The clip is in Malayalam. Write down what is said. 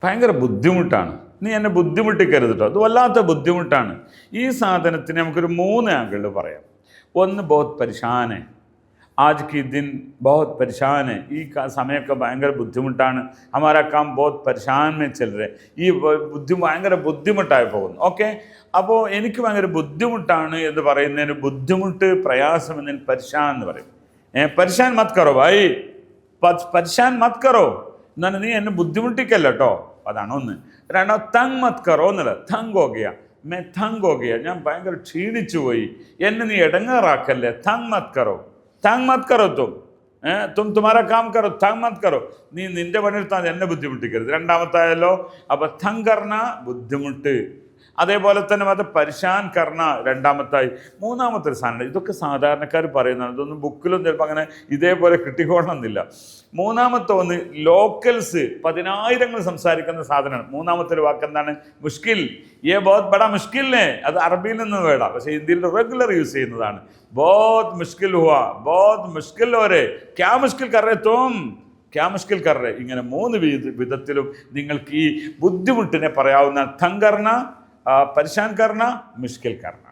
ഭയങ്കര ബുദ്ധിമുട്ടാണ്, നീ എന്നെ ബുദ്ധിമുട്ടിക്കരുത് കേട്ടോ, അത് വല്ലാത്ത ബുദ്ധിമുട്ടാണ്. ഈ സാധനത്തിന് നമുക്കൊരു 3 ആംഗിളിൽ പറയാം. ഒന്ന്, ബഹുത് പരിശാൻ ഹെ, ആജ് കി ദിൻ ബഹുത് പരിശാൻ ഹെ, ഈ സമയമൊക്കെ ഭയങ്കര ബുദ്ധിമുട്ടാണ്, ഹമാരാ കാം ബഹുത് പരിശാൻ മേ ചൽ രഹെ, ഈ ഭയങ്കര ബുദ്ധിമുട്ടായി പോകുന്നു. ഓക്കെ, അപ്പോൾ എനിക്ക് ഭയങ്കര ബുദ്ധിമുട്ടാണ് എന്ന് പറയുന്നതിന് ബുദ്ധിമുട്ട്, പ്രയാസം എന്നതിന് പരിശാൻ എന്ന് പറയും. പരിശാൻ മത് കറോ ഭായി, പരിശാൻ മത് കറോ, എന്നാണ് നീ എന്നെ ബുദ്ധിമുട്ടിക്കല്ല കേട്ടോ, അതാണ് ഒന്ന്. രണ്ടാമത്, തങ് മത് കറോ എന്നുള്ളത്, തങ് ഹോ ഗയ, മേ തങ് ഹോ ഗയ, ഞാൻ ഭയങ്കര ക്ഷീണിച്ചു പോയി, എന്നെ നീ ഇടങ്ങാറാക്കല്ലേ, തങ് മത് കറോ, തങ് മത് കറോ തും തുമാരാ കാം കറോ, തങ് മത് കറോ, നീ നിന്റെ പണിയെടുത്താൽ എന്നെ ബുദ്ധിമുട്ടിക്കരുത്. രണ്ടാമത്തായല്ലോ. അപ്പൊ തങ് കർണ ബുദ്ധിമുട്ട്, അതേപോലെ തന്നെ അത് പരിശാൻ കർണ രണ്ടാമത്തായി. മൂന്നാമത്തെ ഒരു സാധനം, ഇതൊക്കെ സാധാരണക്കാർ പറയുന്നതാണ്, ഇതൊന്നും ബുക്കിലൊന്നും ചിലപ്പോൾ അങ്ങനെ ഇതേപോലെ കിട്ടിക്കോളണമെന്നില്ല. മൂന്നാമത്തെ ഒന്ന്, ലോക്കൽസ് 10,000 സംസാരിക്കുന്ന സാധനമാണ്. മൂന്നാമത്തെ ഒരു വാക്ക് എന്താണ്? മുഷ്കിൽ. യേ ബഹുത് ബഡാ മുഷ്കിലിനെ, അത് അറബിയിൽ നിന്ന് വേടാം, പക്ഷേ ഹിന്ദിയിൽ റെഗുലർ യൂസ് ചെയ്യുന്നതാണ്. ബഹുത് മുഷ്കിൽ ഹുവാ, ബഹുത് മുഷ്കിൽ ഹോ രേ, ക്യാ മുഷ്കിൽ കർ രേ തും, ക്യാ മുഷ്കിൽ കർ രേ. ഇങ്ങനെ 3 വിധത്തിലും നിങ്ങൾക്ക് ഈ ബുദ്ധിമുട്ടിനെ പറയാവുന്ന. തങ് കർണ, പരിശാൻ കർണ, മുഷ്കിൽ കർണ.